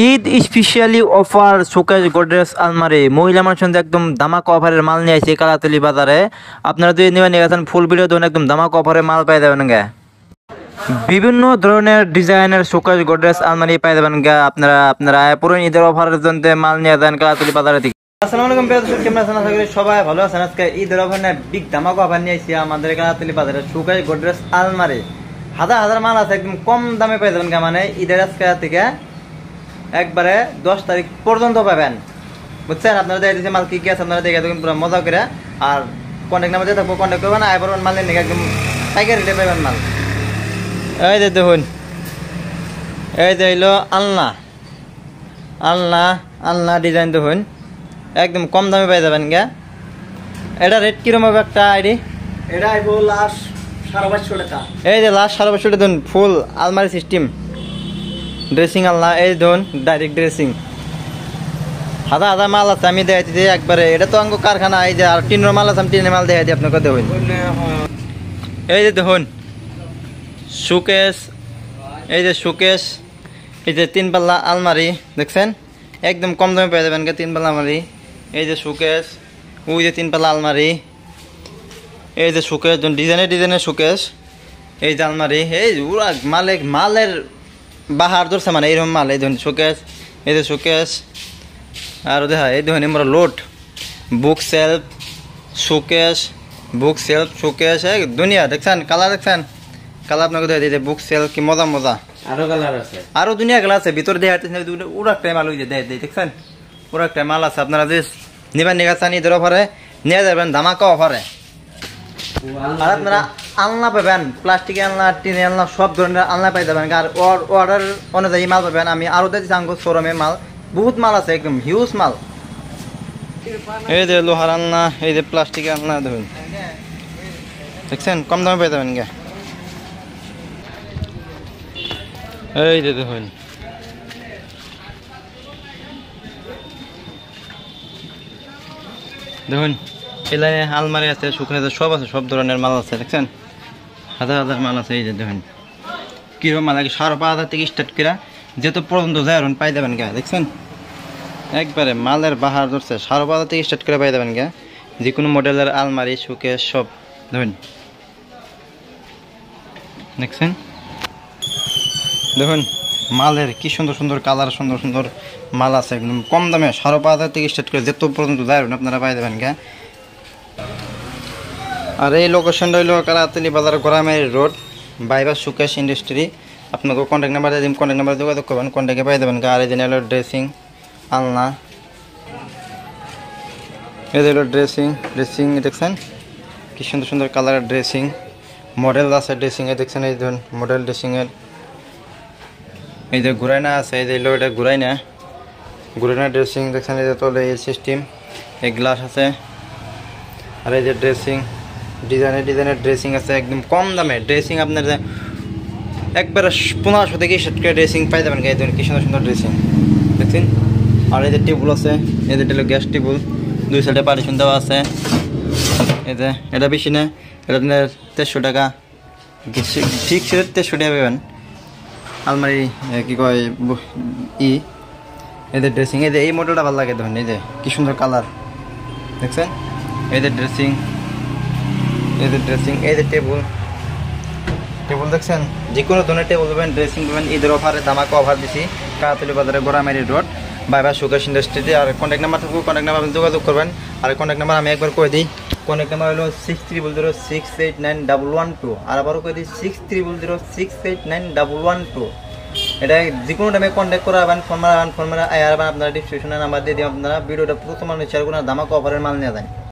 Eid specially offer showcase Godrej আলমারি মহিলা মানুষের একদম ধামাকা অফারের মাল নিয়ে আসছে কালাতলি বাজারে। আপনারা যদি নেবেন গেছেন ফুল ভিডিও দেবেন একদম ধামাকা অফারে মাল পাই যাবেন গে। বিভিন্ন ধরনের ডিজাইনের শোকেস গোদরেজ আলমারি পাই যাবেন গে। আপনারা পুরো ঈদের অফারের জন্য মাল নিয়ে যান কালাতলি বাজারে থেকে। আসসালামু আলাইকুম দর্শক, কেমন আছেন? আশা করি সবাই ভালো আছেন। আজকে ঈদের অফার নিয়ে বিগ ধামাকা অফার নিয়ে আসছি আমাদের কালাতলি বাজারে। শোকেস গোদরেজ আলমারি হাজার হাজার মাল আছে, একদম কম দামে পাই যাবেন গে। মানে ঈদের আজকে থেকে একবারে 10 তারিখ পর্যন্ত পাবেন, বুঝছেন? আপনারা দেখে দিচ্ছেন মাল কি কি আছে, আপনারা দেখে দেখুন পুরো মজা করে। আর কন্ট্যাক্ট নাম্বার দিয়ে থাকবো, কন্ট্যাক্ট করবেন। আয় পারবেন মাল নিয়ে একদম পাইকারি রেটে পাবেন মাল। এই যে দেখুন, এই যে হইলো আলনা আলনা আলনা ডিজাইন দেখুন, একদম কম দামে পাই যাবেন গা। এটা রেট কিরকম হবে একটা আইডি? এটা আইবো লাস্ট 550 টাকা। এই যে লাস্ট 550 টাকা দেখুন, ফুল আলমারি সিস্টেম ড্রেসিং আলনা। এই ধরুন ডাইরেক্ট ড্রেসিং, হাজার হাজার মাল আছে। আমি দেখাই দিই একবারে, এটা তো আঙ্গো কারখানা। এই যে আর টিনের মাল আছে, আমি টিনের মাল দেখাই দিই আপনাকে। দেখুন এই যে দেখুন শোকেস, এই যে শোকেস, এই যে 3 পাল্লা আলমারি দেখছেন, একদম কম দামে পেয়ে যাবেন 3 পাল্লা আলমারি। এই যে শোকেস, ওই যে 3 পাল্লা আলমারি। এই যে শোকেস ডিজাইনের ডিজাইনের শোকেস। এই যে আলমারি, এই ওরা মালের বাহার ধরছে, মানে এইরকম মাল। এই ধরুন শোকেস, এই যে শোকেস। আর দেখা এই ধরুন আমরা লোড বুক সেলফ শোকেস, বুক সেলফ শোকেস, এই দুনিয়া দেখছেন। কালার দেখছেন, কালার আপনাকে দেখা দিই। বুক সেলফ কি মজা মজা, আরো কালার আছে, আরো দুনিয়া কালার আছে। ভিতরে দেখা ওরা একটা মাল ওই যে দেখছেন, ওরা একটা মাল আছে। আপনারা যে নেবেন নিয়ে গেছেন ঈদের অফারে নিয়ে যাবেন ধামাকা অফারে। আর আপনারা আলনা পাবেন, প্লাস্টিকের আলনা, টিনের আলনা, সব ধরনের আলনা পাই যাবেন। আর অর্ডার অনুযায়ী মাল পাবেন। আমি আরো দেখছি আঙ্গো শোরুমে মাল, বহুত মাল আছে, একদম হিউজ মাল। এই যে লোহার আলনা, এই যে প্লাস্টিকের আলনা দেখুন, দেখছেন কম দামে পাই যাবেন গে। এই যে দেখুন দেখুন এই লাইনে আলমারি আছে, শুকনো আছে, সব আছে, সব ধরনের মাল আছে। দেখছেন হাজার হাজার মাল আছে। এই যে দেখুন কিরকম মাল লাগে, 5,500 থেকে স্টার্ট করা যেহেতু পর্যন্ত যায় এখন পাই যাবেন গা। দেখছেন একবারে মালের বাহার ধরছে, 5,500 থেকে স্টার্ট করে পাই যাবেন গা। যে কোনো মডেলের আলমারি শোকেস সব দেখুন, দেখছেন দেখুন মালের কি সুন্দর সুন্দর কালার, সুন্দর সুন্দর মাল আছে একদম কম দামে। 5,500 থেকে স্টার্ট করে যেত পর্যন্ত যায় আপনারা পাই যাবেন গা। আর এই লোকেশনটা হইল কালাতলি বাজার, গোরামারি রোড, বাইপাস শোকেস ইন্ডাস্ট্রি। আপনাকে কন্ট্যাক্ট নাম্বার দিয়ে দিন, কন্ট্যাক্ট নাম্বার যোগাযোগ করবেন, কন্ট্যাক্টে পাই যাবেন গা। আর এই যে হলো ড্রেসিং আলনা, এই যে হলো ড্রেসিং দেখছেন কি সুন্দর সুন্দর কালারের ড্রেসিং মডেল আছে ড্রেসিংয়ে। দেখছেন এই ধরুন মডেল ড্রেসিংয়ের। এই যে ঘুরাইনা আছে, এই যে হলো এটা ঘুরাইনা ড্রেসিং দেখছেন। এই যে তলে এই সিস্টেম, এই গ্লাস আছে। আর এই যে ড্রেসিং ডিজাইনের ড্রেসিং আছে, একদম কম দামে ড্রেসিং। আপনার একবারে 1500 থেকে স্টার্ট করে ড্রেসিং পাই যাবেন। এই ধরুন কি সুন্দর সুন্দর ড্রেসিং দেখছেন। আর এই যে টেবিল আছে, এই যে এটা গ্যাস টেবিল, 2 সাইডে পার্টিশন দেওয়া আছে। এই যে এটা বেশি না, এটা 1300 টাকা ঠিক ছিল, 1300 টাকা পাবেন। আলমারি কি কয় এই যে ড্রেসিং, এই যে এই মডেলটা ভালো লাগে ধরুন। এই যে কি সুন্দর কালার দেখছেন। এই যে ড্রেসিং, এই যে টেবিল দেখছেন। যে কোনো ধরনের টেবিল পাবেন, ড্রেসিং পাবেন। ঈদের অফারে ধামাকা অফার দিছি কালাতলি বাজারে, গোরামারি রোড, বাইপাস শোকেস ইন্ডাস্ট্রিতে। আর কন্ট্যাক্ট নাম্বার থাকবে, কন্ট্যাক্ট নাম্বার যোগাযোগ করবেন। আর কন্ট্যাক্ট নাম্বার আমি একবার করে দিই, কন্ট্যাক্ট নাম্বার হলো 6300689112। আর আবারও করে দিই 6300689112। এটা যে কোনো টাইমে কন্ট্যাক্ট করাবেন, ফোন মারাবেন, আয়ারবেন। আপনারা ডিসক্রিপশনে নাম্বার দিয়ে দিই, আপনারা ভিডিওটা প্রথম মানুষ শেয়ার করুন, ধামাকা অফারের মাল নিয়ে যান।